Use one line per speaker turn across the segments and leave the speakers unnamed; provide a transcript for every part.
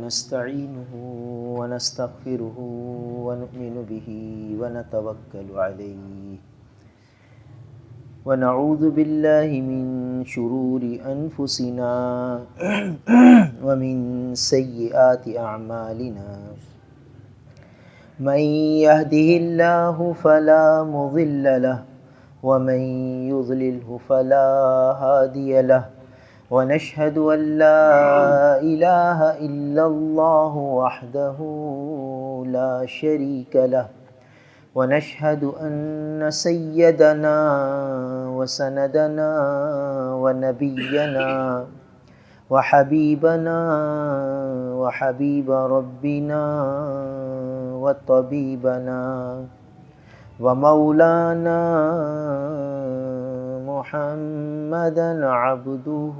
ونستعينه ونستغفره ونؤمن به ونتوكل عليه ونعوذ بالله من شرور أنفسنا ومن سيئات أعمالنا من يهده الله فلا مضل له ومن يضلله فلا هادي له ونشهد أن لا إله إلا الله وحده لا شريك له ونشهد أن سيدنا وسندنا ونبينا وحبيبنا وحبيب ربنا وطبيبنا ومولانا محمدا عبده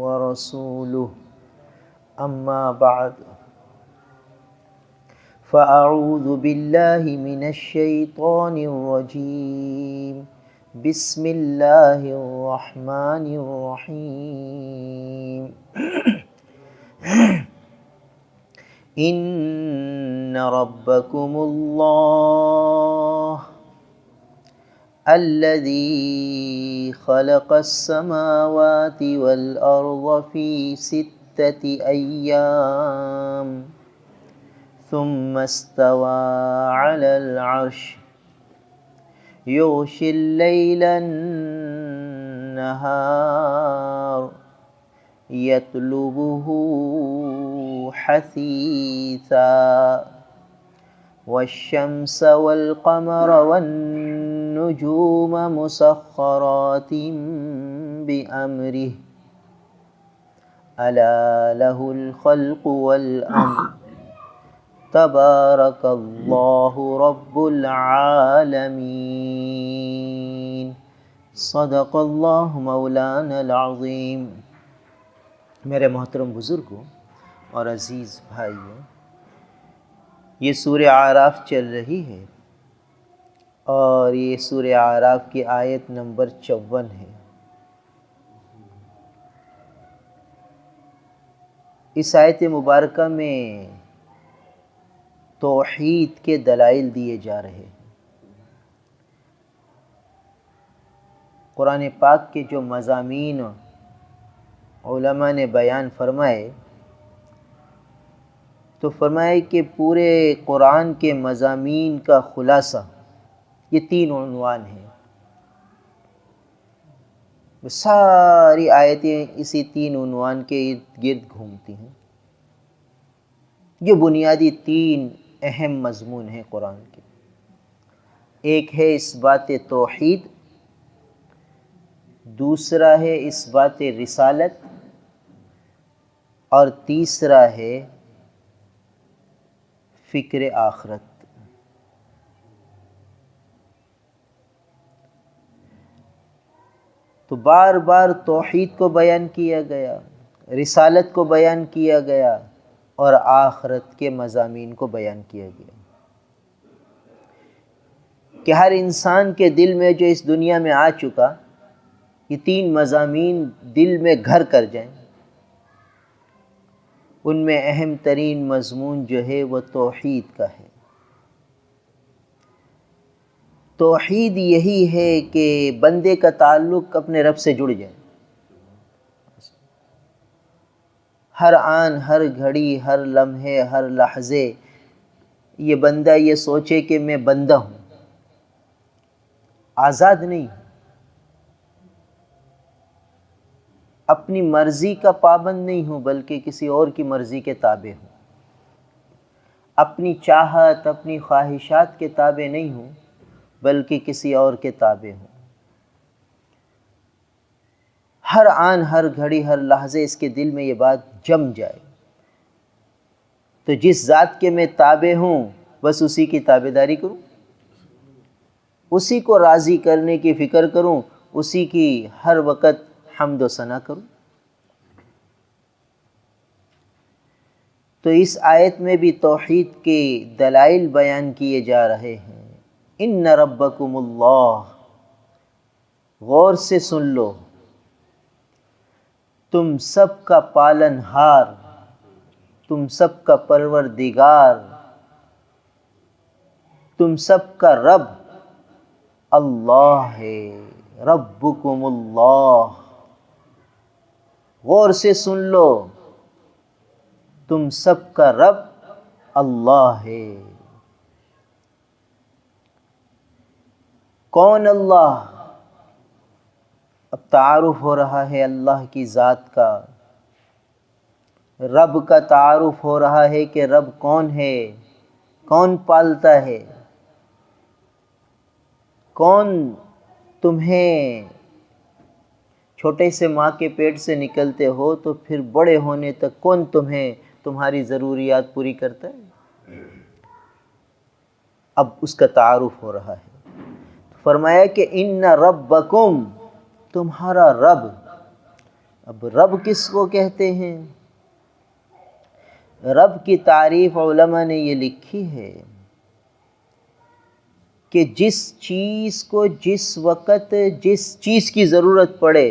ورسوله أما بعد فأعوذ بالله من الشيطان الرجيم بسم الله الرحمن الرحيم إن ربكم الله الذي خلق السماوات والأرض في 6 أيام ثم استوى على العرش يغشي الليل النهار يطلبه حثيثا والشمس والقمر والنجوم مسخرات بأمره ألا له الخلق والأمر تبارک اللہ رب العالمین صدق اللہ مولانا العظیم۔ میرے محترم بزرگوں اور عزیز بھائیوں، یہ سورہ اعراف چل رہی ہے اور یہ سورہ اعراف کی آیت نمبر 54 ہے۔ اس آیت مبارکہ میں توحید کے دلائل دیے جا رہے ہیں۔ قرآن پاک کے جو مضامین علماء نے بیان فرمائے تو فرمائے کہ پورے قرآن کے مضامین کا خلاصہ یہ 3 عنوان ہیں۔ ساری آیتیں اسی 3 عنوان کے ارد گرد گھومتی ہیں۔ یہ بنیادی 3 اہم مضمون ہیں قرآن کے۔ ایک ہے اس بات توحید، دوسرا ہے اس بات رسالت، اور تیسرا ہے فکر آخرت۔ تو بار بار توحید کو بیان کیا گیا، رسالت کو بیان کیا گیا اور آخرت کے مضامین کو بیان کیا گیا کہ ہر انسان کے دل میں جو اس دنیا میں آ چکا، یہ 3 مضامین دل میں گھر کر جائیں۔ ان میں اہم ترین مضمون جو ہے وہ توحید کا ہے۔ توحید یہی ہے کہ بندے کا تعلق اپنے رب سے جڑ جائے۔ ہر آن، ہر گھڑی، ہر لمحے، ہر لحظے یہ بندہ یہ سوچے کہ میں بندہ ہوں، آزاد نہیں ہوں، اپنی مرضی کا پابند نہیں ہوں بلکہ کسی اور کی مرضی کے تابع ہوں، اپنی چاہت، اپنی خواہشات کے تابع نہیں ہوں بلکہ کسی اور کے تابع ہوں۔ ہر آن، ہر گھڑی، ہر لحظے اس کے دل میں یہ بات جم جائے تو جس ذات کے میں تابع ہوں بس اسی کی تابعداری کروں، اسی کو راضی کرنے کی فکر کروں، اسی کی ہر وقت حمد و ثنا کروں۔ تو اس آیت میں بھی توحید کے دلائل بیان کیے جا رہے ہیں۔ ان ربکم اللہ، غور سے سن لو، تم سب کا پالن ہار تم سب کا پروردگار، تم سب کا رب اللہ ہے، ربکم اللہ۔ غور سے سن لو، تم سب کا رب اللہ ہے۔ کون اللہ؟ اب تعارف ہو رہا ہے اللہ کی ذات کا، رب کا تعارف ہو رہا ہے کہ رب کون ہے، کون پالتا ہے، کون تمہیں چھوٹے سے ماں کے پیٹ سے نکلتے ہو تو پھر بڑے ہونے تک کون تمہاری ضروریات پوری کرتا ہے؟ اب اس کا تعارف ہو رہا ہے۔ فرمایا کہ ان ربکم، تمہارا رب۔ اب رب کس کو کہتے ہیں؟ رب کی تعریف علماء نے یہ لکھی ہے کہ جس چیز کو جس وقت جس چیز کی ضرورت پڑے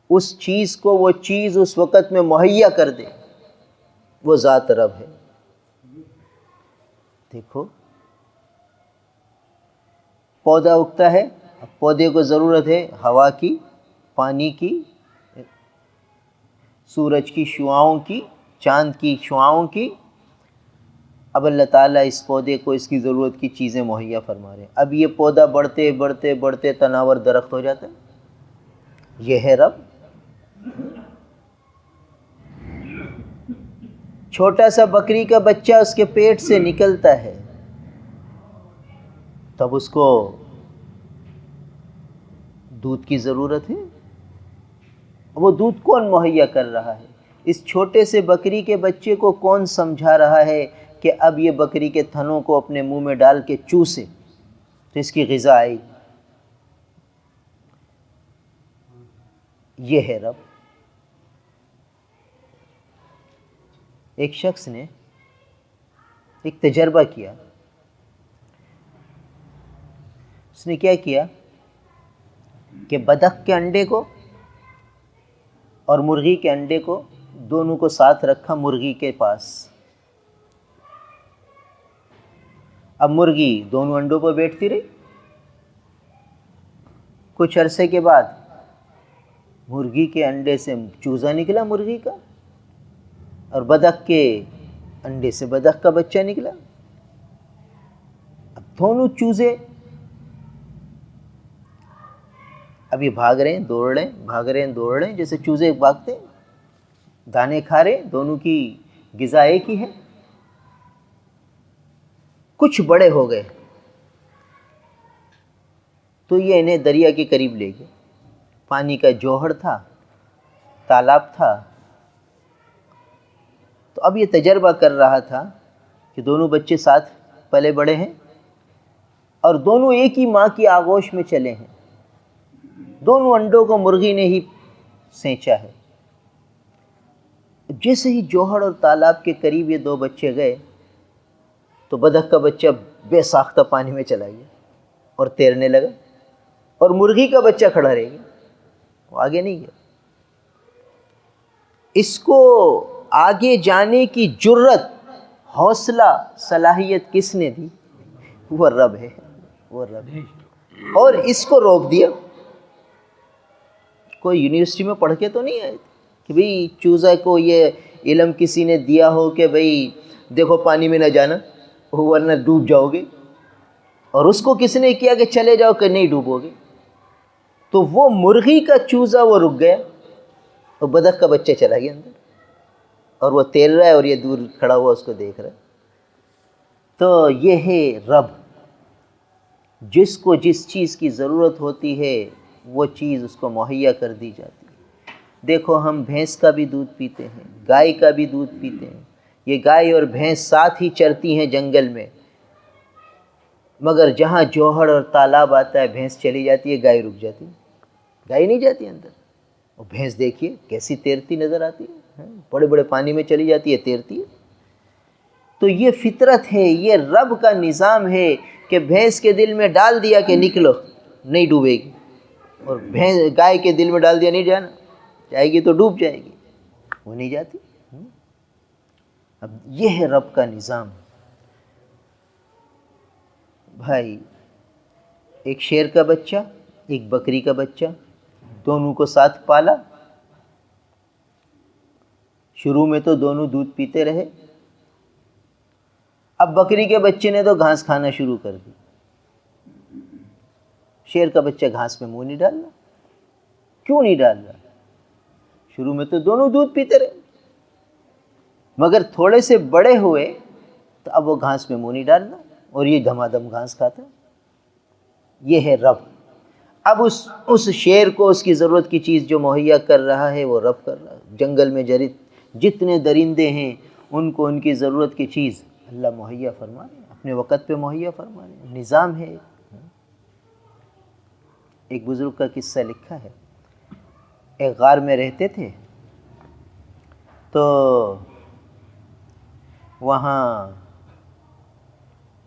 اس چیز کو وہ چیز اس وقت میں مہیا کر دے، وہ ذات رب ہے۔ دیکھو پودا اگتا ہے، اب پودے کو ضرورت ہے ہوا کی، پانی کی، سورج کی شعاؤں کی، چاند کی شعاؤں کی۔ اب اللہ تعالیٰ اس پودے کو اس کی ضرورت کی چیزیں مہیا فرما رہے ہیں۔ اب یہ پودا بڑھتے بڑھتے بڑھتے تناور درخت ہو جاتا ہے، یہ ہے رب۔ چھوٹا سا بکری کا بچہ اس کے پیٹ سے نکلتا ہے، تب اس کو دودھ کی ضرورت ہے، وہ دودھ کون مہیا کر رہا ہے؟ اس چھوٹے سے بکری کے بچے کو کون سمجھا رہا ہے کہ اب یہ بکری کے تھنوں کو اپنے منہ میں ڈال کے چوسے تو اس کی غذا آئے گی؟ یہ ہے رب۔ ایک شخص نے ایک تجربہ کیا۔ اس نے کیا کیا کہ بطخ کے انڈے کو اور مرغی کے انڈے کو دونوں کو ساتھ رکھا مرغی کے پاس۔ اب مرغی دونوں انڈوں پر بیٹھتی رہی۔ کچھ عرصے کے بعد مرغی کے انڈے سے چوزا نکلا مرغی کا، اور بطخ کے انڈے سے بطخ کا بچہ نکلا۔ اب دونوں چوزے اب یہ بھاگ رہے ہیں دوڑ رہے ہیں، بھاگ رہے ہیں دوڑ رہے ہیں، جیسے چوزے بھاگتے ہیں، دانے کھا رہے ہیں، دونوں کی غذا ایک ہی ہے۔ کچھ بڑے ہو گئے تو یہ انہیں دریا کے قریب لے گئے۔ پانی کا جوہر تھا، تالاب تھا، تو اب یہ تجربہ کر رہا تھا کہ دونوں بچے ساتھ پلے بڑے ہیں اور دونوں ایک ہی ماں کی آغوش میں چلے ہیں، دونوں انڈوں کو مرغی نے ہی سینچا ہے۔ جیسے ہی جوہر اور تالاب کے قریب یہ دو بچے گئے تو بطخ کا بچہ بے ساختہ پانی میں چلا گیا اور تیرنے لگا، اور مرغی کا بچہ کھڑا رہ گیا، وہ آگے نہیں گیا۔ اس کو آگے جانے کی جرت، حوصلہ، صلاحیت کس نے دی؟ وہ رب ہے، وہ رب ہے۔ اور اس کو روک دیا۔ کوئی یونیورسٹی میں پڑھ کے تو نہیں آئے کہ بھئی چوزا کو یہ علم کسی نے دیا ہو کہ بھئی دیکھو پانی میں نہ جانا ورنہ ڈوب جاؤ گے، اور اس کو کس نے کیا کہ چلے جاؤ کہ نہیں ڈوبو گے؟ تو وہ مرغی کا چوزا وہ رک گیا اور بطخ کا بچہ چلا گیا اندر، اور وہ تیر رہا ہے اور یہ دور کھڑا ہوا اس کو دیکھ رہا ہے۔ تو یہ ہے رب، جس کو جس چیز کی ضرورت ہوتی ہے وہ چیز اس کو مہیا کر دی جاتی ہے۔ دیکھو ہم بھینس کا بھی دودھ پیتے ہیں، گائے کا بھی دودھ پیتے ہیں، یہ گائے اور بھینس ساتھ ہی چرتی ہیں جنگل میں، مگر جہاں جوہر اور تالاب آتا ہے بھینس چلی جاتی ہے، گائے رک جاتی ہے، گائے نہیں جاتی اندر۔ اور بھینس دیکھیے کیسی تیرتی نظر آتی ہے، بڑے بڑے پانی میں چلی جاتی ہے، تیرتی ہے۔ تو یہ فطرت ہے، یہ رب کا نظام ہے کہ بھینس کے دل میں ڈال دیا کہ نکلو نہیں ڈوبے گی، اور گائے کے دل میں ڈال دیا نہیں جانا، جائے گی تو ڈوب جائے گی، وہ نہیں جاتی۔ اب یہ ہے رب کا نظام. بھائی ایک شیر کا بچہ، ایک بکری کا بچہ، دونوں کو ساتھ پالا. شروع میں تو دونوں دودھ پیتے رہے. اب بکری کے بچے نے تو گھاس کھانا شروع کر دی. شیر کا بچہ گھاس میں منہ نہیں ڈال رہا. کیوں نہیں ڈال رہا؟ شروع میں تو دونوں دودھ پیتے رہے، مگر تھوڑے سے بڑے ہوئے تو اب وہ گھاس میں منہ نہیں ڈالنا، اور یہ دھما دم گھاس کھاتا. یہ ہے رب. اب اس شیر کو اس کی ضرورت کی چیز جو مہیا کر رہا ہے وہ رب کر رہا ہے. جنگل میں جتنے درندے ہیں ان کو ان کی ضرورت کی چیز اللہ مہیا فرما رہے ہیں، اپنے وقت پہ مہیا فرما رہے ہیں. نظام ہے. ایک بزرگ کا قصہ لکھا ہے. ایک غار میں رہتے تھے، تو وہاں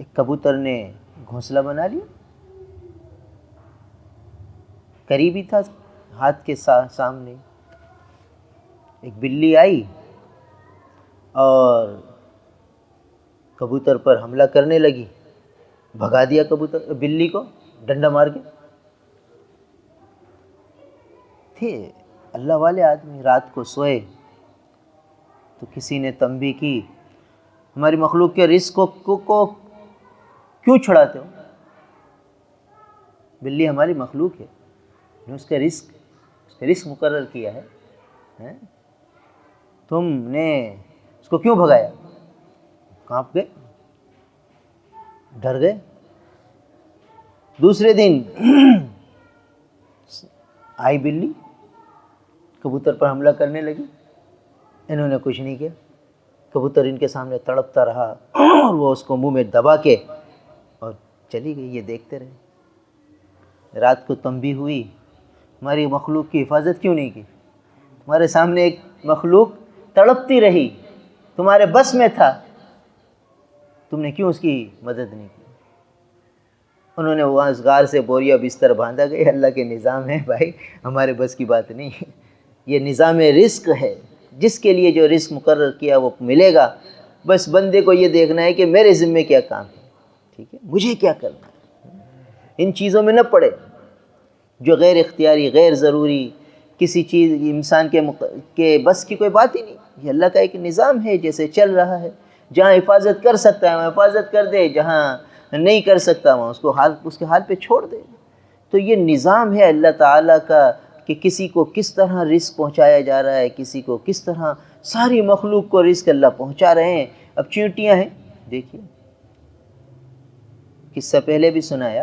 ایک کبوتر نے گھونسلہ بنا لیا. قریبی تھا، ہاتھ کے سامنے. ایک بلی آئی اور کبوتر پر حملہ کرنے لگی. بھگا دیا بلی کو ڈنڈا مار کے. تھے اللہ والے آدمی، رات کو سوئے تو کسی نے تنبیہ کی، ہماری مخلوق کے رزق کو کیوں چھڑاتے ہو؟ بلی ہماری مخلوق ہے، نے اس کا رزق مقرر کیا ہے، تم نے اس کو کیوں بھگایا؟ کانپ گئے، ڈر گئے. دوسرے دن آئی بلی، کبوتر پر حملہ کرنے لگی. انہوں نے کچھ نہیں کیا. کبوتر ان کے سامنے تڑپتا رہا اور وہ اس کو منہ میں دبا کے اور چلی گئی. یہ دیکھتے رہے. رات کو تنبیہ ہوئی، ہماری مخلوق کی حفاظت کیوں نہیں کی؟ تمہارے سامنے ایک مخلوق تڑپتی رہی، تمہارے بس میں تھا، تم نے کیوں اس کی مدد نہیں کی؟ انہوں نے وہاں اس غار سے بوریا بستر باندھا گئے. اللہ کے نظام ہے بھائی، ہمارے بس کی بات نہیں. یہ نظام رزق ہے. جس کے لیے جو رزق مقرر کیا وہ ملے گا. بس بندے کو یہ دیکھنا ہے کہ میرے ذمے کیا کام ہے، ٹھیک ہے، مجھے کیا کرنا ہے. ان چیزوں میں نہ پڑے جو غیر اختیاری، غیر ضروری، کسی چیز انسان کے بس کی کوئی بات ہی نہیں. یہ اللہ کا ایک نظام ہے، جیسے چل رہا ہے. جہاں حفاظت کر سکتا ہے وہاں حفاظت کر دے، جہاں نہیں کر سکتا وہاں اس کے حال پہ چھوڑ دے. تو یہ نظام ہے اللہ تعالیٰ کا کہ کسی کو کس طرح رزق پہنچایا جا رہا ہے، کسی کو کس طرح. ساری مخلوق کو رزق اللہ پہنچا رہے ہیں. اب چیونٹیاں ہیں، دیکھیے قصہ پہلے بھی سنایا.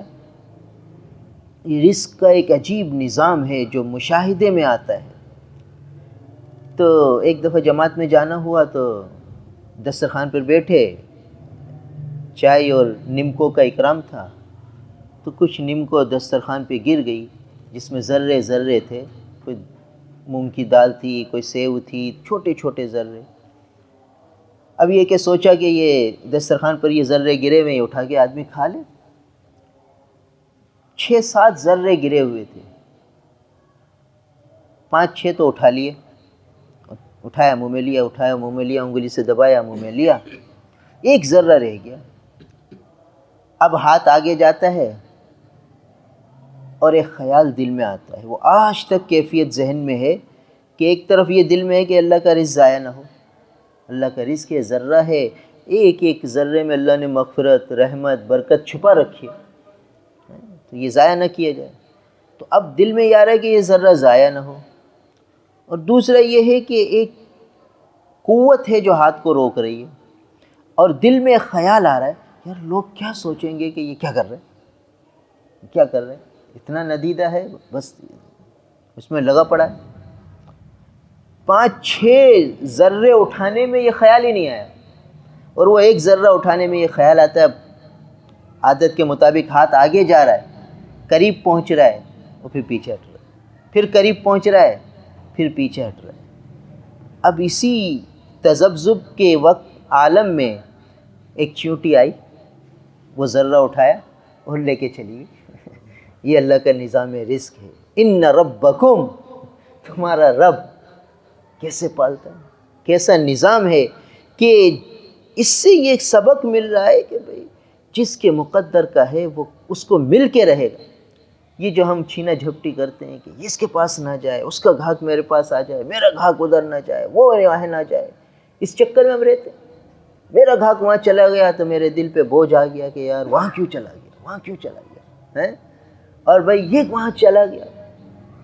یہ رزق کا ایک عجیب نظام ہے جو مشاہدے میں آتا ہے. تو ایک دفعہ جماعت میں جانا ہوا تو دسترخوان پر بیٹھے، چائے اور نمکوں کا اکرام تھا. تو کچھ نمکو دسترخوان پہ گر گئی جس میں ذرے ذرے تھے. کوئی مونگ کی دال تھی، کوئی سیو تھی، چھوٹے چھوٹے ذرے. اب یہ کہ سوچا کہ یہ دسترخوان پر یہ ذرے گرے ہوئے، اٹھا کے آدمی کھا لے. 6-7 ذرے گرے ہوئے تھے. 5-6 تو اٹھا لیے، اٹھایا منہ میں لیا، اٹھایا منہ میں لیا، انگلی سے دبایا منہ میں لیا. ایک ذرہ رہ گیا. اب ہاتھ آگے جاتا ہے اور ایک خیال دل میں آتا ہے. وہ آج تک کیفیت ذہن میں ہے کہ ایک طرف یہ دل میں ہے کہ اللہ کا رزق ضائع نہ ہو. اللہ کا رزق یہ ذرہ ہے، ایک ایک ذرے میں اللہ نے مغفرت، رحمت، برکت چھپا رکھی ہے، تو یہ ضائع نہ کیا جائے. تو اب دل میں یہ آ رہا ہے کہ یہ ذرہ ضائع نہ ہو. اور دوسرا یہ ہے کہ ایک قوت ہے جو ہاتھ کو روک رہی ہے. اور دل میں ایک خیال آ رہا ہے، یار لوگ کیا سوچیں گے کہ یہ کیا کر رہے ہیں، کیا کر رہے ہیں. اتنا ندیدہ ہے، بس اس میں لگا پڑا ہے. 5-6 ذرے اٹھانے میں یہ خیال ہی نہیں آیا. اور وہ ایک ذرہ اٹھانے میں یہ خیال آتا ہے. عادت کے مطابق ہاتھ آگے جا رہا ہے، قریب پہنچ رہا ہے، اور پھر پیچھے ہٹ رہا ہے، پھر قریب پہنچ رہا ہے، پھر پیچھے ہٹ رہا ہے. اب اسی تذبذب کے وقت عالم میں ایک چیونٹی آئی، وہ ذرہ اٹھایا اور لے کے چلی گئی. یہ اللہ کا نظام رزق ہے. ان ربکم، تمہارا رب کیسے پالتا ہے، کیسا نظام ہے کہ اس سے یہ سبق مل رہا ہے کہ بھئی جس کے مقدر کا ہے وہ اس کو مل کے رہے گا۔ یہ جو ہم چھینا جھپٹی کرتے ہیں کہ اس کے پاس نہ جائے، اس کا گھاک میرے پاس آ جائے، میرا گھاک ادھر نہ جائے، وہ وہاں نہ جائے، اس چکر میں ہم رہتے ہیں۔ میرا گھاک وہاں چلا گیا تو میرے دل پہ بوجھ آ گیا کہ یار وہاں کیوں چلا گیا، وہاں کیوں چلا گیا ہے، اور بھائی یہ وہاں چلا گیا،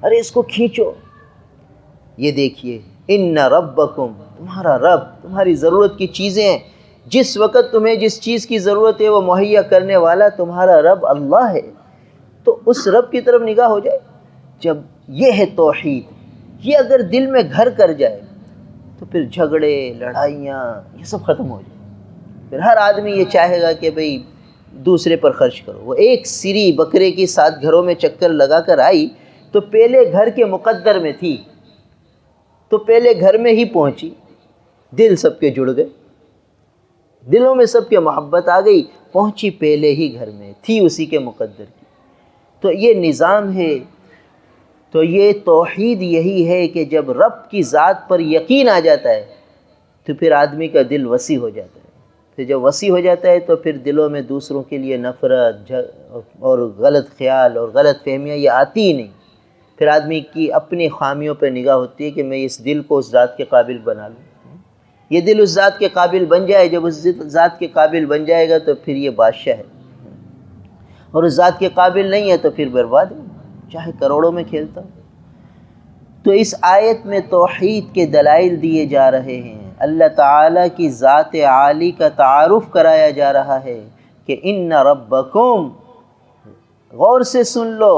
ارے اس کو کھینچو۔ یہ دیکھیے ان ربکم، تمہارا رب تمہاری ضرورت کی چیزیں ہیں، جس وقت تمہیں جس چیز کی ضرورت ہے وہ مہیا کرنے والا تمہارا رب اللہ ہے، تو اس رب کی طرف نگاہ ہو جائے۔ جب یہ ہے توحید، یہ اگر دل میں گھر کر جائے تو پھر جھگڑے لڑائیاں یہ سب ختم ہو جائے۔ پھر ہر آدمی یہ چاہے گا کہ بھئی دوسرے پر خرچ کرو۔ وہ ایک سری بکرے کی 7 گھروں میں چکر لگا کر آئی تو پہلے گھر کے مقدر میں تھی، تو پہلے گھر میں ہی پہنچی، دل سب کے جڑ گئے، دلوں میں سب کے محبت آ گئی، پہنچی پہلے ہی گھر میں تھی اسی کے مقدر کی۔ تو یہ نظام ہے، تو یہ توحید یہی ہے کہ جب رب کی ذات پر یقین آ جاتا ہے تو پھر آدمی کا دل وسیع ہو جاتا ہے۔ پھر جب وسیع ہو جاتا ہے تو پھر دلوں میں دوسروں کے لیے نفرت اور غلط خیال اور غلط فہمیاں یہ آتی ہی نہیں۔ پھر آدمی کی اپنی خامیوں پہ نگاہ ہوتی ہے کہ میں اس دل کو اس ذات کے قابل بنا لوں۔ یہ دل اس ذات کے قابل بن جائے، جب اس ذات کے قابل بن جائے گا تو پھر یہ بادشاہ ہے، اور اس ذات کے قابل نہیں ہے تو پھر برباد ہے، چاہے کروڑوں میں کھیلتا ہو۔ تو اس آیت میں توحید کے دلائل دیے جا رہے ہیں، اللہ تعالیٰ کی ذات عالی کا تعارف کرایا جا رہا ہے کہ ان ربکم، غور سے سن لو،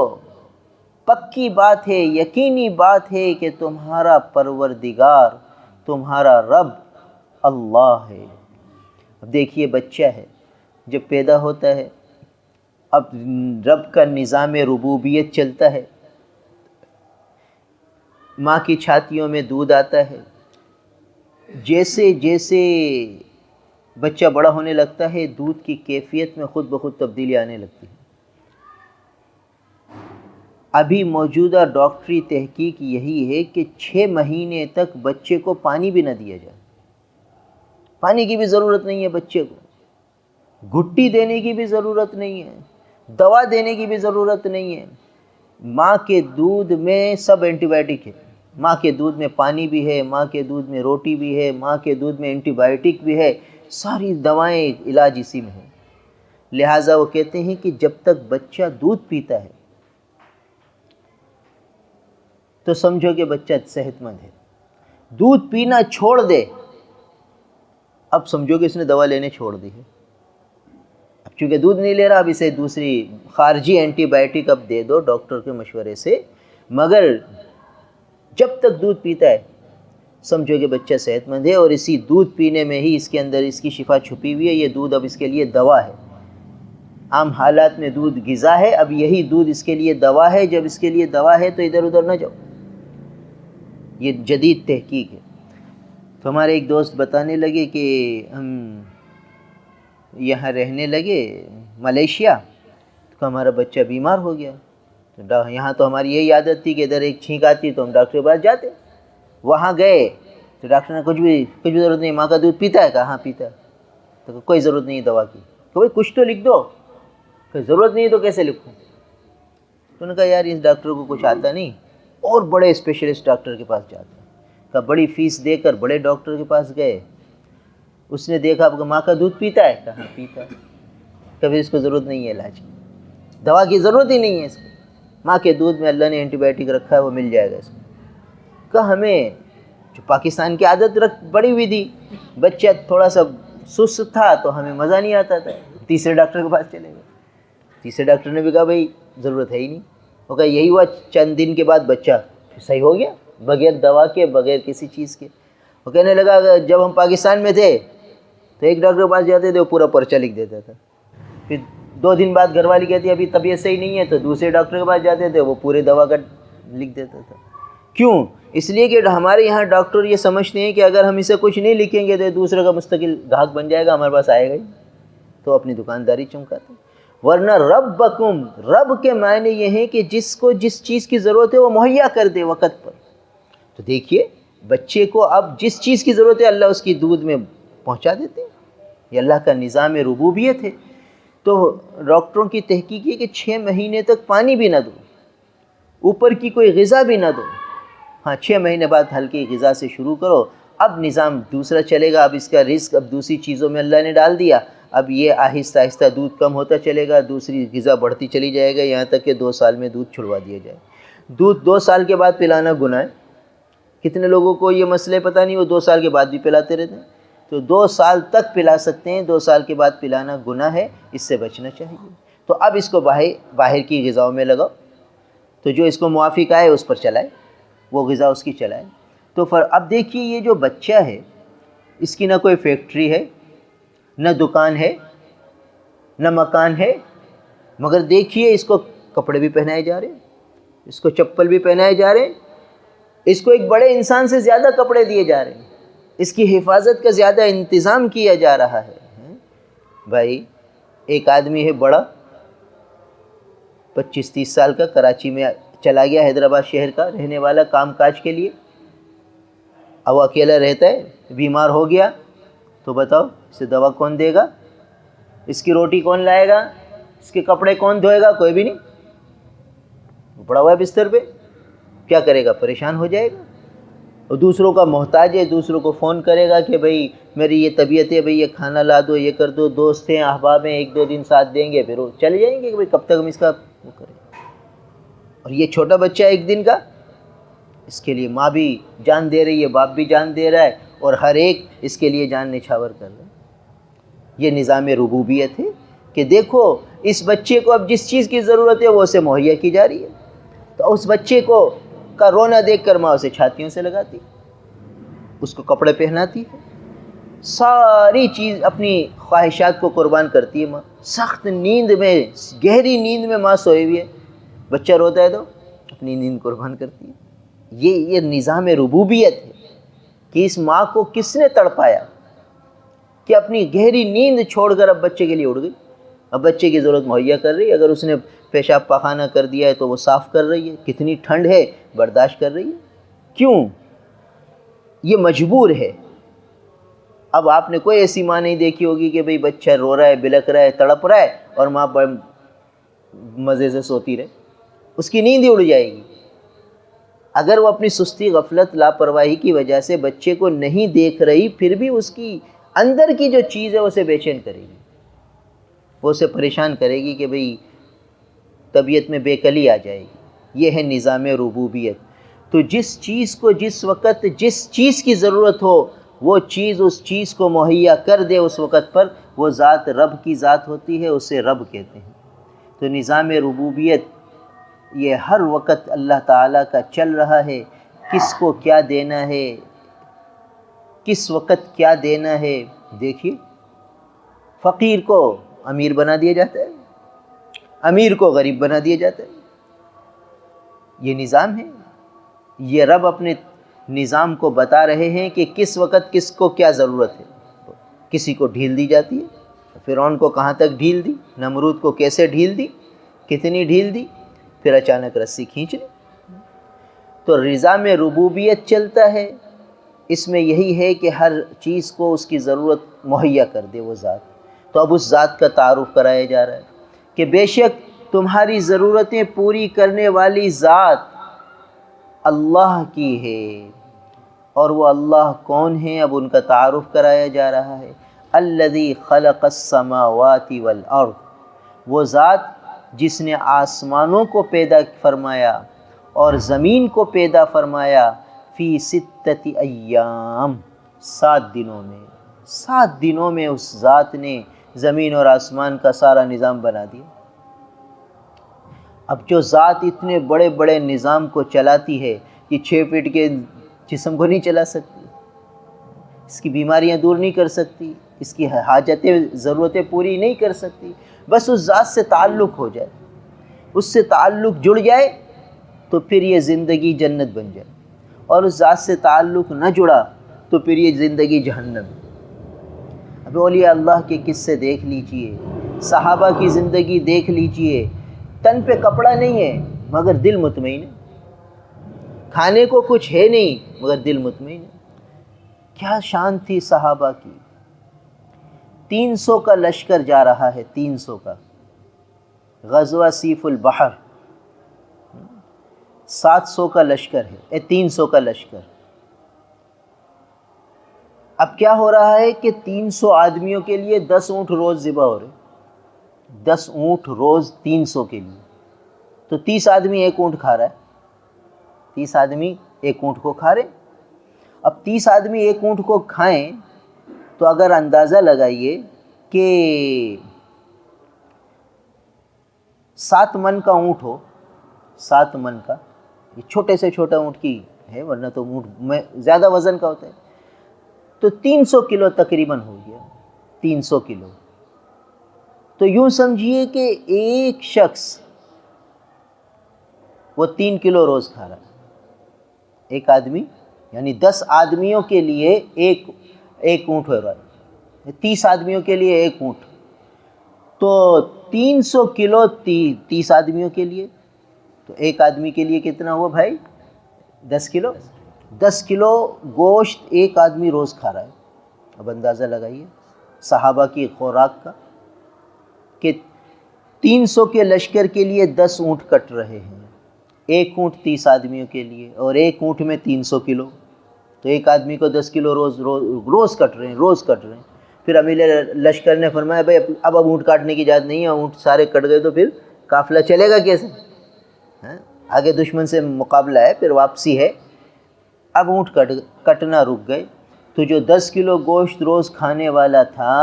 پکی بات ہے، یقینی بات ہے کہ تمہارا پروردگار، تمہارا رب اللہ ہے۔ اب دیکھیے بچہ ہے جب پیدا ہوتا ہے، اب رب کا نظام ربوبیت چلتا ہے، ماں کی چھاتیوں میں دودھ آتا ہے، جیسے جیسے بچہ بڑا ہونے لگتا ہے دودھ کی کیفیت میں خود بخود تبدیلی آنے لگتی ہے۔ ابھی موجودہ ڈاکٹری تحقیق یہی ہے کہ 6 مہینے تک بچے کو پانی بھی نہ دیا جائے، پانی کی بھی ضرورت نہیں ہے بچے کو، گھٹی دینے کی بھی ضرورت نہیں ہے، دوا دینے کی بھی ضرورت نہیں ہے۔ ماں کے دودھ میں سب اینٹی بائیوٹک ہے، ماں کے دودھ میں پانی بھی ہے، ماں کے دودھ میں روٹی بھی ہے، ماں کے دودھ میں اینٹی بائیوٹک بھی ہے، ساری دوائیں علاج اسی میں ہے۔ لہٰذا وہ کہتے ہیں کہ جب تک بچہ دودھ پیتا ہے تو سمجھو کہ بچہ صحت مند ہے، دودھ پینا چھوڑ دے اب سمجھو کہ اس نے دوا لینے چھوڑ دی ہے۔ اب چونکہ دودھ نہیں لے رہا، اب اسے دوسری خارجی اینٹی بائیوٹک اب دے دو ڈاکٹر کے مشورے سے، مگر جب تک دودھ پیتا ہے سمجھو کہ بچہ صحت مند ہے، اور اسی دودھ پینے میں ہی اس کے اندر اس کی شفا چھپی ہوئی ہے۔ یہ دودھ اب اس کے لیے دوا ہے، عام حالات میں دودھ غذا ہے، اب یہی دودھ اس کے لیے دوا ہے۔ جب اس کے لیے دوا ہے تو ادھر ادھر نہ جاؤ، یہ جدید تحقیق ہے۔ تو ہمارے ایک دوست بتانے لگے کہ ہم یہاں رہنے لگے ملیشیا، تو ہمارا بچہ بیمار ہو گیا، تو یہاں تو ہماری یہی عادت تھی کہ ادھر ایک چھینک آتی تو ہم ڈاکٹر کے پاس جاتے، وہاں گئے تو ڈاکٹر نے کچھ بھی ضرورت نہیں، ماں کا دودھ پیتا ہے؟ کہا ہاں پیتا ہے۔ تو کوئی ضرورت نہیں دوا کی، تو بھائی کچھ تو لکھ دو، کوئی ضرورت نہیں تو کیسے لکھوں؟ تو انہوں نے کہا یار اس ڈاکٹر کو کچھ آتا نہیں، اور بڑے اسپیشلسٹ ڈاکٹر کے پاس جاتے ہیں۔ کہا بڑی فیس دے کر بڑے ڈاکٹر کے پاس گئے، اس نے دیکھا آپ کا ماں کا دودھ پیتا ہے؟ کہا پیتا ہے۔ کبھی اس کو ضرورت نہیں ہے علاج کی، دوا کی ضرورت ہی نہیں ہے اس کو، ماں کے دودھ میں اللہ نے اینٹی بائیوٹک رکھا ہے وہ مل جائے گا اس کو۔ کہا ہمیں جو پاکستان کی عادت پڑی ہوئی تھی، بچہ تھوڑا سا سست تھا تو ہمیں مزہ نہیں آتا تھا، تیسرے ڈاکٹر کے پاس چلے گئے۔ تیسرے ڈاکٹر نے بھی کہا بھائی ضرورت ہے ہی نہیں۔ وہ کہا یہی ہوا، چند دن کے بعد بچہ صحیح ہو گیا، بغیر دوا کے، بغیر کسی چیز کے۔ وہ کہنے لگا کہ جب ہم پاکستان میں تھے تو ایک ڈاکٹر کے پاس جاتے تھے وہ پورا پرچہ لکھ دیتا تھا، پھر 2 دن بعد گھر والی کہتی ابھی طبیعت صحیح نہیں ہے، تو دوسرے ڈاکٹر کے پاس جاتے تھے وہ پورے دوا کا لکھ دیتا تھا۔ کیوں؟ اس لیے کہ ہمارے یہاں ڈاکٹر یہ سمجھتے ہیں کہ اگر ہم اسے کچھ نہیں لکھیں گے تو دوسرے کا مستقل گاہک بن جائے گا، ہمارے پاس آئے گا ہی، تو اپنی دکانداری چمکاتے ہیں۔ ورنہ ربکم، رب کے معنی یہ ہیں کہ جس کو جس چیز کی ضرورت ہے وہ مہیا کر دے وقت پر۔ تو دیکھیے بچے کو اب جس چیز کی ضرورت ہے اللہ اس کی دودھ میں پہنچا دیتے ہیں. یہ اللہ کا نظام ربوبیت ہے. تو ڈاکٹروں کی تحقیق ہے کہ 6 مہینے تک پانی بھی نہ دو, اوپر کی کوئی غذا بھی نہ دو. ہاں 6 مہینے بعد ہلکی غذا سے شروع کرو. اب نظام دوسرا چلے گا. اب اس کا رزق اب دوسری چیزوں میں اللہ نے ڈال دیا. اب یہ آہستہ آہستہ دودھ کم ہوتا چلے گا, دوسری غذا بڑھتی چلی جائے گا, یہاں تک کہ 2 سال میں دودھ چھڑوا دیا جائے. دودھ 2 سال کے بعد پلانا گناہ ہے. کتنے لوگوں کو یہ مسئلے پتہ نہیں, وہ 2 سال کے بعد بھی پلاتے رہتے ہیں. تو 2 سال تک پلا سکتے ہیں, 2 سال کے بعد پلانا گناہ ہے, اس سے بچنا چاہیے. تو اب اس کو باہر کی غذاؤں میں لگاؤ, تو جو اس کو موافق آئے اس پر چلائے, وہ غذا اس کی چلائے. تو اب دیکھیے یہ جو بچہ ہے اس کی نہ کوئی فیکٹری ہے, نہ دکان ہے, نہ مکان ہے, مگر دیکھیے اس کو کپڑے بھی پہنائے جا رہے ہیں, اس کو چپل بھی پہنائے جا رہے ہیں, اس کو ایک بڑے انسان سے زیادہ کپڑے دیے جا رہے ہیں, اس کی حفاظت کا زیادہ انتظام کیا جا رہا ہے. بھائی ایک آدمی ہے بڑا 25-30 سال کا, کراچی میں چلا گیا, حیدرآباد شہر کا رہنے والا, کام کاج کے لیے. اب وہ اکیلا رہتا ہے, بیمار ہو گیا, تو بتاؤ اسے دوا کون دے گا, اس کی روٹی کون لائے گا, اس کے کپڑے کون دھوئے گا؟ کوئی بھی نہیں. وہ پڑا ہوا ہے بستر پہ, کیا کرے گا؟ پریشان ہو جائے گا. اور دوسروں کا محتاج ہے, دوسروں کو فون کرے گا کہ بھئی میری یہ طبیعت ہے, بھئی یہ کھانا لا دو, یہ کر دو, دوست ہیں, احباب ہیں, 1-2 دن ساتھ دیں گے, پھر وہ چلے جائیں گے کہ بھئی کب تک ہم اس کا وہ کریں. اور یہ چھوٹا بچہ 1 دن کا, اس کے لیے ماں بھی جان دے رہی ہے, باپ بھی جان دے رہا ہے, اور ہر ایک اس کے لیے جان نچھاور کر رہا ہے. یہ نظام ربوبیت ہے کہ دیکھو اس بچے کو اب جس چیز کی ضرورت ہے وہ اسے مہیا کی جا رہی ہے. تو اس بچے کو کا رونا دیکھ کر ماں اسے چھاتیوں سے لگاتی, اس کو کپڑے پہناتی ہے, ساری چیز اپنی خواہشات کو قربان کرتی ہے ماں. سخت نیند میں, گہری نیند میں ماں سوئی ہوئی ہے, بچہ روتا ہے تو اپنی نیند قربان کرتی ہے. یہ نظام ربوبیت ہے کہ اس ماں کو کس نے تڑپایا کہ اپنی گہری نیند چھوڑ کر اب بچے کے لیے اڑ گئی. اب بچے کی ضرورت مہیا کر رہی ہے, اگر اس نے پیشاب پاخانہ کر دیا ہے تو وہ صاف کر رہی ہے, کتنی ٹھنڈ ہے برداشت کر رہی ہے. کیوں؟ یہ مجبور ہے. اب آپ نے کوئی ایسی ماں نہیں دیکھی ہوگی کہ بھئی بچہ رو رہا ہے, بلک رہا ہے, تڑپ رہا ہے, اور ماں مزے سے سوتی رہے, اس کی نیند ہی اڑ جائے گی. اگر وہ اپنی سستی, غفلت, لاپرواہی کی وجہ سے بچے کو نہیں دیکھ رہی, پھر بھی اس کی اندر کی جو چیز ہے اسے بے چین کرے گی, وہ اسے پریشان کرے گی کہ بھئی طبیعت میں بے کلی آ جائے گی. یہ ہے نظام ربوبیت. تو جس چیز کو جس وقت جس چیز کی ضرورت ہو وہ چیز اس چیز کو مہیا کر دے اس وقت پر, وہ ذات رب کی ذات ہوتی ہے, اسے رب کہتے ہیں. تو نظام ربوبیت یہ ہر وقت اللہ تعالیٰ کا چل رہا ہے. کس کو کیا دینا ہے, کس وقت کیا دینا ہے. دیکھیے فقیر کو امیر بنا دیا جاتا ہے, امیر کو غریب بنا دیا جاتا ہے. یہ نظام ہے. یہ رب اپنے نظام کو بتا رہے ہیں کہ کس وقت کس کو کیا ضرورت ہے. کسی کو ڈھیل دی جاتی ہے, فرعون کو کہاں تک ڈھیل دی, نمرود کو کیسے ڈھیل دی, کتنی ڈھیل دی, پھر اچانک رسی کھینچ لی. تو نظام ربوبیت چلتا ہے, اس میں یہی ہے کہ ہر چیز کو اس کی ضرورت مہیا کر دے وہ ذات. تو اب اس ذات کا تعارف کرایا جا رہا ہے کہ بے شک تمہاری ضرورتیں پوری کرنے والی ذات اللہ کی ہے. اور وہ اللہ کون ہیں؟ اب ان کا تعارف کرایا جا رہا ہے. الذی خلق السماوات والارض, وہ ذات جس نے آسمانوں کو پیدا فرمایا اور زمین کو پیدا فرمایا, فی 6 ایام, 7 دنوں میں. 7 دنوں میں اس ذات نے زمین اور آسمان کا سارا نظام بنا دیا. اب جو ذات اتنے بڑے بڑے نظام کو چلاتی ہے, یہ 6 فٹ کے جسم کو نہیں چلا سکتی, اس کی بیماریاں دور نہیں کر سکتی, اس کی حاجتیں ضرورتیں پوری نہیں کر سکتی. بس اس ذات سے تعلق ہو جائے, اس سے تعلق جڑ جائے تو پھر یہ زندگی جنت بن جائے, اور اس ذات سے تعلق نہ جڑا تو پھر یہ زندگی جہنم. اب اولیاء اللہ کے قصے دیکھ لیجئے, صحابہ کی زندگی دیکھ لیجئے. تن پہ کپڑا نہیں ہے مگر دل مطمئن ہے, کھانے کو کچھ ہے نہیں مگر دل مطمئن ہے. کیا شان تھی صحابہ کی, 300 کا لشکر جا رہا ہے، 300 کا غزوہ سیف البحر، 700 کا لشکر ہے، 300 کا لشکر۔ اب کیا ہو رہا ہے کہ 300 آدمیوں کے لیے 10 اونٹ روز ذبح ہو رہے، 10 اونٹ روز 300 کے لیے، تو 30 آدمی ایک اونٹ کھا رہا ہے، 30 آدمی ایک اونٹ کو کھا رہے۔ اب 30 آدمی ایک اونٹ کو کھائیں تو اگر اندازہ لگائیے کہ 7 من کا اونٹ ہو، 7 من کا، یہ چھوٹے سے چھوٹا اونٹ کی ہے، ورنہ تو اونٹ میں زیادہ وزن کا ہوتا ہے، تو 300 کلو تقریباً ہو گیا، 300 کلو۔ تو یوں سمجھیے کہ ایک شخص وہ 3 کلو روز کھا رہا ہے، ایک آدمی، یعنی 10 آدمیوں کے لیے ایک اونٹ ہو رہا ہے، 30 آدمیوں کے لیے ایک اونٹ، تو 300 کلو 30 آدمیوں کے لیے، تو ایک آدمی کے لیے کتنا ہوا بھائی؟ 10 کلو، 10 کلو گوشت ایک آدمی روز کھا رہا ہے۔ اب اندازہ لگائیے صحابہ کی خوراک کا، کہ 300 کے لشکر کے لیے 10 اونٹ کٹ رہے ہیں، ایک اونٹ 30 آدمیوں کے لیے، اور ایک اونٹ میں 300 کلو، تو ایک آدمی کو 10 کلو روز کٹ رہے ہیں، روز کٹ رہے ہیں۔ پھر امیر لشکر نے فرمایا بھائی اب اونٹ کاٹنے کی اجازت نہیں ہے، اونٹ سارے کٹ گئے تو پھر قافلہ چلے گا کیسے؟ آگے دشمن سے مقابلہ ہے، پھر واپسی ہے، اب اونٹ کٹنا رک گئے، تو جو 10 کلو گوشت روز کھانے والا تھا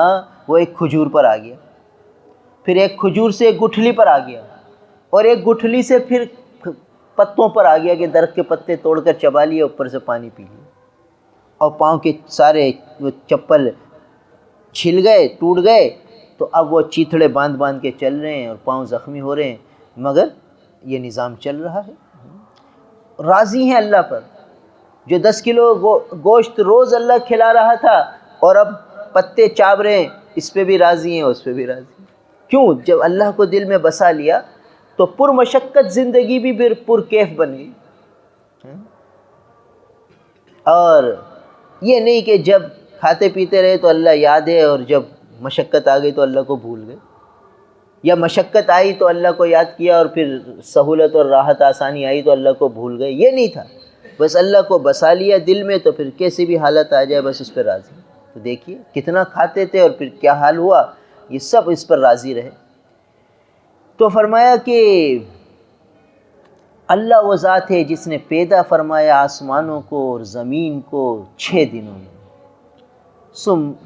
وہ ایک کھجور پر آ گیا، پھر ایک کھجور سے ایک گٹھلی پر آ گیا، اور ایک گٹھلی سے پھر پتوں پر آ گیا کہ درخت کے پتے توڑ کر چبا لیے، اوپر سے پانی پی لیا، اور پاؤں کے سارے چپل چھل گئے، ٹوٹ گئے، تو اب وہ چیتھڑے باندھ باندھ کے چل رہے ہیں اور پاؤں زخمی ہو رہے ہیں، مگر یہ نظام چل رہا ہے۔ راضی ہیں اللہ پر، جو 10 کلو گوشت روز اللہ کھلا رہا تھا اور اب پتے چاب رہے ہیں، اس پہ بھی راضی ہیں، اس پہ بھی راضی ہیں۔ کیوں؟ جب اللہ کو دل میں بسا لیا تو پرمشقت زندگی بھی پر کیف بن گئی۔ اور یہ نہیں کہ جب کھاتے پیتے رہے تو اللہ یاد ہے، اور جب مشقت آ گئی تو اللہ کو بھول گئے، یا مشقت آئی تو اللہ کو یاد کیا اور پھر سہولت اور راحت آسانی آئی تو اللہ کو بھول گئے۔ یہ نہیں تھا، بس اللہ کو بسا لیا دل میں تو پھر کیسی بھی حالت آ جائے بس اس پہ راضی۔ تو دیکھیے کتنا کھاتے تھے اور پھر کیا حال ہوا، یہ سب اس پر راضی رہے۔ تو فرمایا کہ اللہ وہ ذات ہے جس نے پیدا فرمایا آسمانوں کو اور زمین کو 6 دنوں میں۔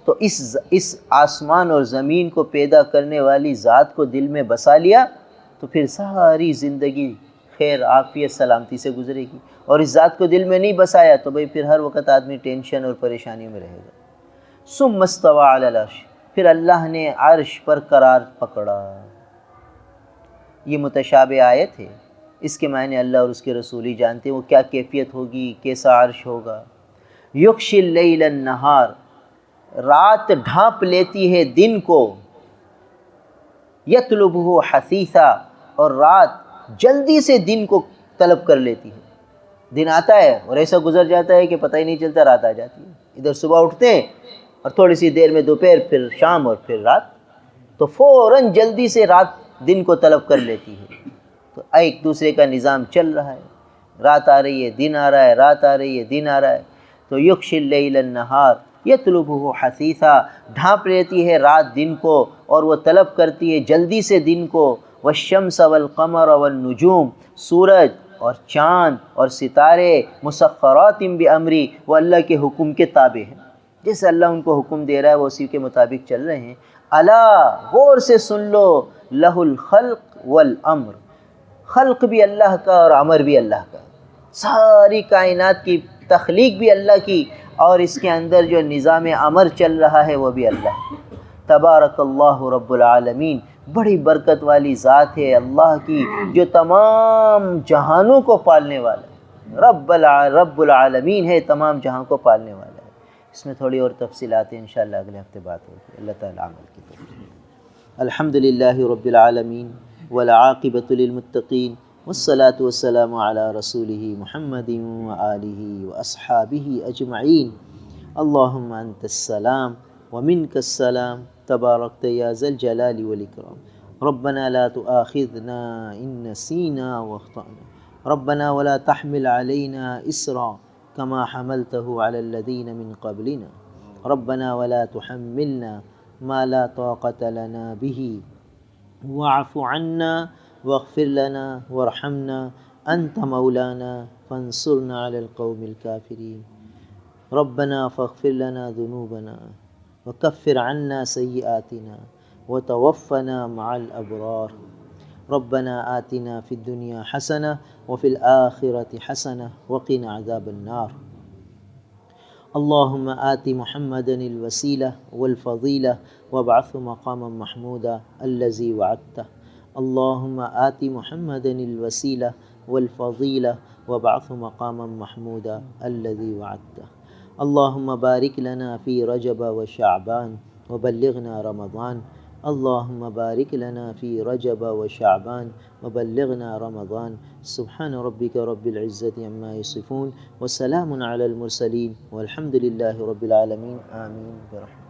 تو اس آسمان اور زمین کو پیدا کرنے والی ذات کو دل میں بسا لیا تو پھر ساری زندگی خیر عافیت سلامتی سے گزرے گی، اور اس ذات کو دل میں نہیں بسایا تو بھئی پھر ہر وقت آدمی ٹینشن اور پریشانی میں رہے گا۔ ثم استوى علی العرش، پھر اللہ نے عرش پر قرار پکڑا۔ یہ متشابہ آیت ہے، اس کے معنی اللہ اور اس کے رسول ہی جانتے ہیں وہ کیا کیفیت ہوگی، کیسا عرش ہوگا۔ یغشی اللیل النہار، رات ڈھانپ لیتی ہے دن کو، یطلبہ حثیثا، اور رات جلدی سے دن کو طلب کر لیتی ہے۔ دن آتا ہے اور ایسا گزر جاتا ہے کہ پتہ ہی نہیں چلتا، رات آ جاتی ہے۔ ادھر صبح اٹھتے ہیں اور تھوڑی سی دیر میں دوپہر، پھر شام، اور پھر رات، تو فوراً جلدی سے رات دن کو طلب کر لیتی ہے۔ تو ایک دوسرے کا نظام چل رہا ہے، رات آ رہی ہے دن آ رہا ہے، رات آ رہی ہے دن آ رہا ہے۔ تو یغشی اللیل النہار یطلبہ حثیثا، ڈھانپ لیتی ہے رات دن کو اور وہ طلب کرتی ہے جلدی سے دن کو۔ والشمس والقمر والنجوم، سورج اور چاند اور ستارے، مسخرات بامری، وہ اللہ کے حکم کے تابع ہیں، جیسے اللہ ان کو حکم دے رہا ہے وہ اسی کے مطابق چل رہے ہیں۔ الا، غور سے سن لو، لہ الخلق والامر، خلق بھی اللہ کا اور امر بھی اللہ کا، ساری کائنات کی تخلیق بھی اللہ کی، اور اس کے اندر جو نظام امر چل رہا ہے وہ بھی اللہ۔ تبارک اللہ رب العالمین، بڑی برکت والی ذات ہے اللہ کی جو تمام جہانوں کو پالنے والا ہے، رب العالمین ہے، تمام جہاں کو پالنے والا ہے۔ اس میں تھوڑی اور تفصیلات ہیں، انشاءاللہ اگلے ہفتے بات ہوگی۔ اللہ تعالیٰ عمل کی توفیق۔ الحمدللہ رب العالمین والعاقبۃ للمتقین والصلاة والسلام علی رسولہ محمد وآلہ واصحابہ اجمعین۔ اللہم انت السلام ومنك السلام تباركت يا ذا الجلال والإكرام. ربنا لا تؤاخذنا إن نسينا واخطأنا. ربنا ولا تحمل علينا إسرا كما حملته على الذين من قبلنا. ربنا ولا تحملنا ما لا طاقة لنا به واعف عنا واغفر لنا وارحمنا أنت مولانا فانصرنا على القوم الكافرين. ربنا فاغفر لنا ذنوبنا وكفر عنا سيئاتنا وتوفنا مع الأبرار. ربنا آتنا في الدنيا حسنة وفي الآخرة حسنة وقنا عذاب النار. اللهم آت محمدا الوسيلة والفضيلة وابعثه مقاما محمودا الذي وعدته. اللهم آت محمدا الوسيلة والفضيلة وابعثه مقاما محمودا الذي وعدته. اللهم بارك لنا في رجب وشعبان وبلغنا رمضان. اللهم بارك لنا في رجب وشعبان وبلغنا رمضان. سبحان ربك رب العزة عما يصفون وسلام على المرسلين والحمد لله رب العالمين. آمين برحمته.